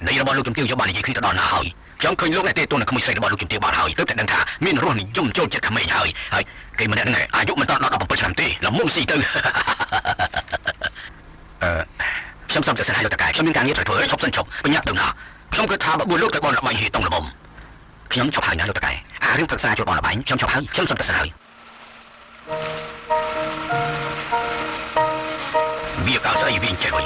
នៃរបស់លោកជំទាវយកបាននិយាយគ្នាទៅដល់ណាហើយខ្ញុំឃើញលោកអ្នកទេទូនក្មួយស្រីរបស់លោកជំទាវបានហើយទើបតែដឹងថាមានរសនិយមចូលចិត្តក្មេងហើយគេម្នាក់ហ្នឹងអាយុមិនដល់17ឆ្នាំទេល្មមស៊ីទៅខ្ញុំសូមសរសើរឲ្យលោកតកែខ្ញុំមានការងារត្រូវធ្វើឈប់សិនឈប់បញ្ញាប់ទៅណាខ្ញុំគិតថាបើលោកទៅបនលបែងហេតុងល្មមខ្ញុំឈប់ហើយណាលោកតកែរឿងប្រឹក្សាចូលបនលបែងខ្ញុំឈប់ហើយខ្ញុំសូមសរសើរហើយវាកៅស្អីវិញចេះហើយ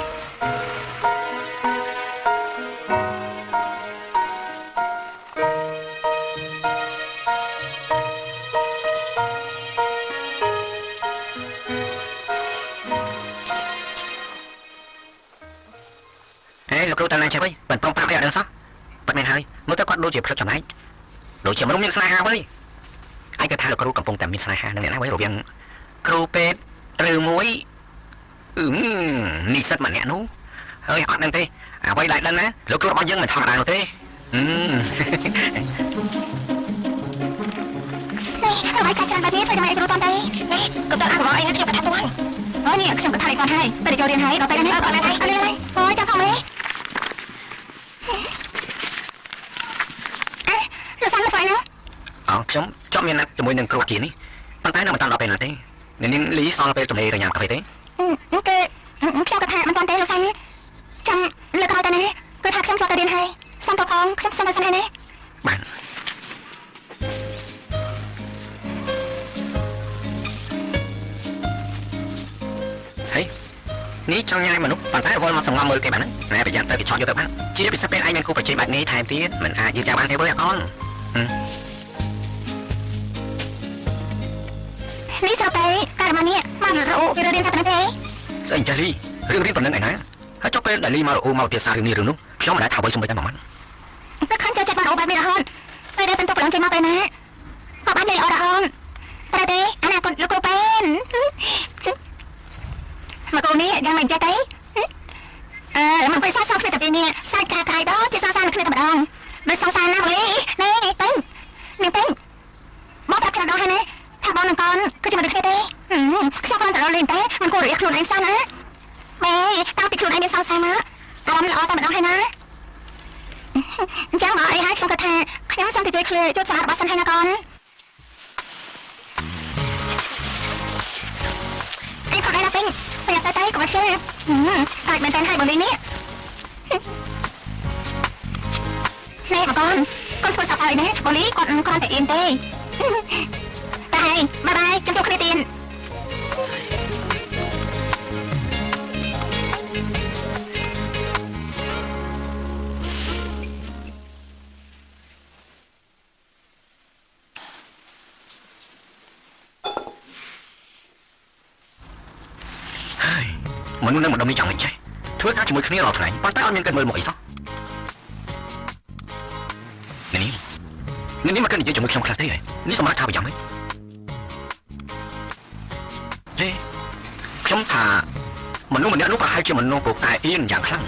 លោកគ្រូតាណាចេះវិញមិនប្រំប្រាប់អីអត់ដឹងសោះប៉ិតមែនហើយមើលទៅគាត់ដូចជាផ្លិចចំណែកដូចជាមនុស្សមានស្នេហាវិញឯកថាលោកគ្រូកំពុងតែមានស្នេហានឹងអ្នកណាវិញរវាងគ្រូពេទ្យឬមួយនិស្សិតម្នាក់នោះហើយអត់ដឹងទេអ្វីដែលដឹងណាលោកគ្រូរបស់យើងមិនធម្មតានោះទេនេះអ្វីកាច្រើនបែបនេះធ្វើយ៉ាងម៉េចគ្រូតាន់ទេនេះកុំទៅអារបស់អីខ្ញុំកថាទួនអូនេះខ្ញុំកថាឲ្យគាត់ហើយទៅចូលរៀនហើយដល់ពេលនេះអត់ដឹងហើយអូចាំផងមេលោកសាន់លោកហ្វៃណាខ្ញុំចង់មានណាត់ជាមួយនឹងគ្រូអាគារនេះប៉ុន្តែនៅមិនតាន់ដល់ពេលណាទេនាងលីសល់ពេលទំនេរទៅញ៉ាំកាហ្វេទេគឺខ្ញុំក៏ថាមិនតាន់ទេលោកសាន់ចាំលើកក្រោយទៅណាគឺថាខ្ញុំចូលទៅរៀនហើយសុំទៅផងខ្ញុំសុំទៅសិនហើយណាបាទហើយនេះចង់ញ៉ាំមនុស្សប៉ុន្តែវល់មកសង្ងំមើលគេបានណាប្រយ័ត្នទៅគេឆក់យកទៅបានជាពិសេសពេលឯងមានគូប្រជែងបែបនេះថែមទៀតមិនអាចយឺតយ៉ាវបានទេវើអននេះស្រាប់តែការមកនេះមករអូគេរៀនថាប៉ុណ្ណឹងទេស្អីចាលីរឿងរៀនប៉ុណ្ណឹងឯណាហើយចុះពេលដែលលីមករអូមកភាសារឿងនេះរឿងនោះខ្ញុំមិនដែលថាអ្វីសំបីតែមួយម៉ាត់តែខាងចូលចិត្តមករអូបែបនេះរហូតពេលដែលបន្តប្រឡងចេញមកពេលណាក៏បានលេងល្អរហូតតែទេអាណាគាត់លោកគ្រូពេនមកគូនេះយ៉ាងមិនចេះទេមកពេលសាសគ្នាតែពេលនេះសាច់កាកាយដល់ជាសាសាគ្នាតែម្ដងមិនសង្សារណាបងនេះពេញនេះពេញមកប្រាប់គ្នាដល់ហើយណាថាបងនឹងកូនគឺជាមនុស្សគ្នាទេខ្ញុំគ្រាន់តែលេងទេមិនគួររយៈខ្លួនឯងសិនណាម៉ែតាំងពីខ្លួនឯងមានសង្សារមកអារម្មណ៍ល្អតែម្ដងហើយណាអញ្ចឹងមកអីហើយខ្ញុំគិតថាខ្ញុំសូមទៅជួយឃ្លៀជួយសាររបស់សិនហើយណាកូនអីខកឯណាពេញពេលទៅកុំខ្ជិលតែមែនតើហើយបងនេះនេះបងកូនកូនធ្វើសោកអីណាបងនេះគាត់គ្រាន់តែអៀនទេបាយចាំជួបគ្នាទៀតហើយមនុស្សនៅម្ដុំនេះចង់មិនចេះធ្វើការជាមួយគ្នារាល់ថ្ងៃប៉ុន្តែអត់មានកិនមើលមកអីសោះនេះមកគិតនិយាយជាមួយខ្ញុំខ្លះទេនេះសម្រាប់ថាប្រយ៉ាងហីខ្ញុំថាមនុស្សម្នាក់នោះប្រហែលជាមនុស្សពូកែអៀនយ៉ាងខ្លាំង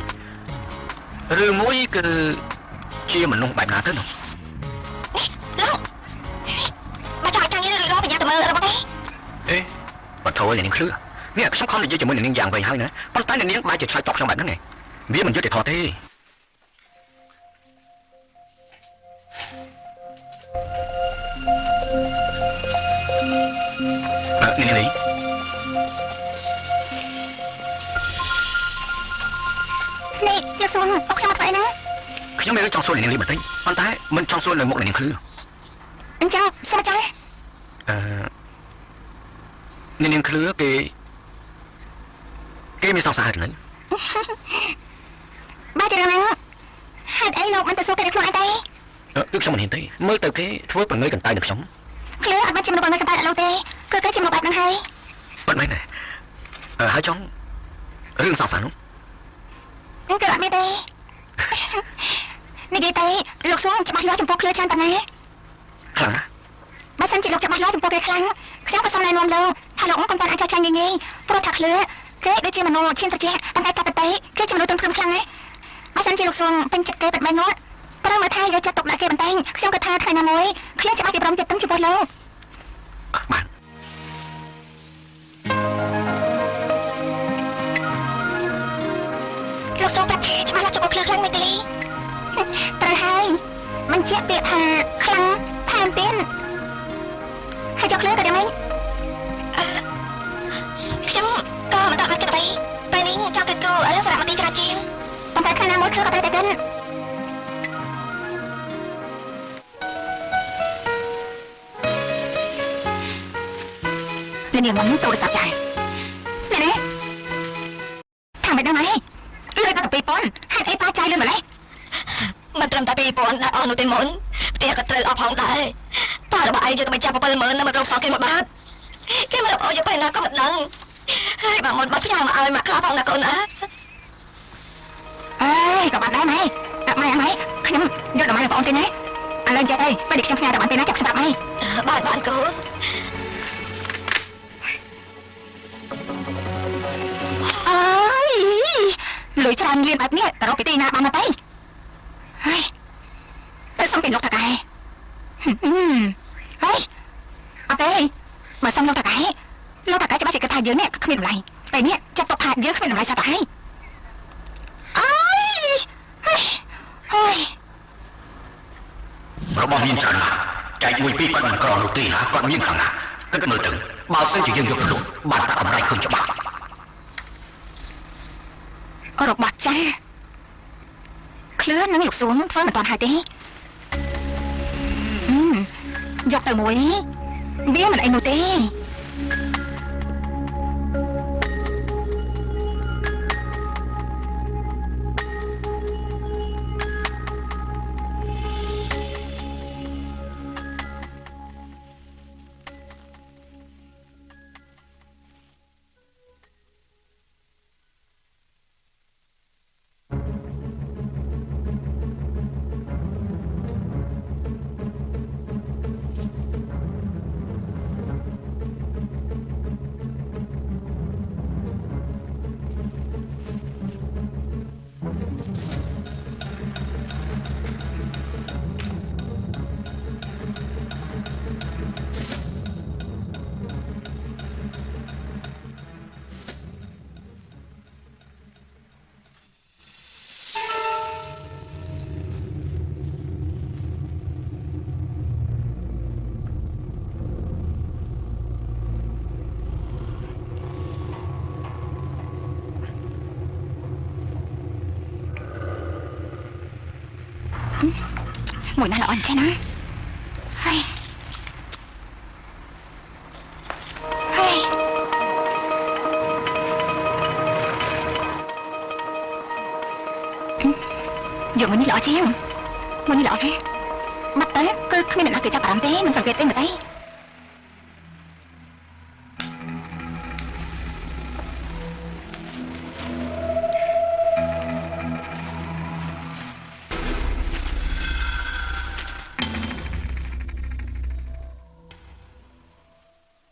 ឬមួយគឺជាមនុស្សបែបណាទៅនោះលោកមកចាំងាររកបញ្ញាទៅមើលរបស់ទេបាត់ធូរនាងឃ្លឺនេះខ្ញុំខំនិយាយជាមួយនាងយ៉ាងវែងហើយណាប៉ុន្តែនាងបែរជាឆ្លើយតបខ្ញុំបែបហ្នឹងឯងវាមិនយុត្តិធម៌ទេនាងលីនេះលោកសួរអុកខ្ញុំមកធ្វើអីណាខ្ញុំមិនចង់សួរនាងលីបន្តិចប៉ុន្តែមិនចង់សួរនៅមុខនាងឃ្លឺអញ្ចឹងសុំចានាងឃ្លឺគេមានសង្សារហើយនៅបើជារឿងហ្នឹងហេតុអីលោកមិនទៅសួរគេខ្លួនឯងទេគឺខ្ញុំមិនហ៊ានទេមើលទៅគេធ្វើប្រងើយកន្តើយនឹងខ្ញុំឃ្លឺអត់បានជាមនុស្សប្រងើយកន្តើយលោកទេគឺគេជាមនុស្សបែបហ្នឹងហើយបាត់មែនទេហើយចង់រឿងសង្សារនោះគឺអត់មានទេនិយាយទៅលោកសួរច្បាស់លាស់ចំពោះឃ្លឺច្រើនប៉ុណ្ណាខ្លាំងណាស់បើសិនជាលោកច្បាស់លាស់ចំពោះគេខ្លាំងខ្ញុំក៏សំណែនាំលោកថាលោកកុំតាន់អាចចោះចាញ់ងាយព្រោះថាឃ្លឺគេដូចជាមនុស្សឈានត្រជាក់ប៉ុន្តែកាប់ទៅគេជាមនុស្សទន់ភ្លឹងខ្លាំងណាស់បើសិនជាលោកសួរពេញចិត្តគេបាត់មែននោះព្រមមកថាយកចិត្តទុកដាក់គេបន្តែខ្ញុំក៏ថាថ្ងៃណាមួយឃ្លឺច្បាស់ជាព្រមចិត្តទំចំពោះលោកបាទលោកសួរតែច្បាស់លាស់ចំពោះឃ្លឺខ្លាំងមែនទេ ននាងមិនទូរស័ព្ទចានេះថាមិនដឹងអីលុយដល់2000ហេតុអីប៉ាចាយលុយម្លេះមិនត្រឹមតែ2000ដែរអស់នោះទេមុនផ្ទះក៏ត្រូវអស់ផងដែរប៉ារបស់ឯងយកទៅបញ្ចាប់70000នៅមករកសងគេមួយបាតគេមកអោយយកពេលណាក៏មិនដឹងហើយបើមុនបាត់ផ្ញើមកឲ្យមកខ្លះផងណាកូនណាអើយក៏បាត់ដែរម៉ែម៉ែខ្ញុំយកដល់ម៉ែបងទេណាឥឡូវចេះទេពេលខ្ញុំផ្ញើដល់បានទេណាចាប់ច្បាប់ហើយបានកូនអើយលុយច្រើនលៀនបែបនេះទៅរកពីទីណាបានទៅហើយទៅសុំពីលោកតាកែហើយអត់ទេបើសុំលោកតាកែច្បាស់ជាគិតថាយើងនេះគ្មានតម្លៃពេលនេះចាប់ទៅផាតយើងគ្មានតម្លៃសោះទៅហើយហើយរបស់មានច្រើនណាស់ចែកមួយពីរគាត់មិនក្រនោះទេណាគាត់មានខាងណាគិតមើលទៅបើសិនជាយើងយកទៅលក់បានតែកម្រៃឃើញច្បាស់របស់ចាឃ្លឿននឹងលោកសួងធ្វើមិនតាន់ហើយទេយកទៅមួយវាមិនអីនោះទេមួយណាល្អអញ្ចឹងណាហើយយកមួយនេះល្អជាងមួយនេះល្អទេបាត់ទៅគឺគ្មានអ្នកណាគេចាប់អារម្មណ៍ទេមិនសង្កេតទេមើលទេ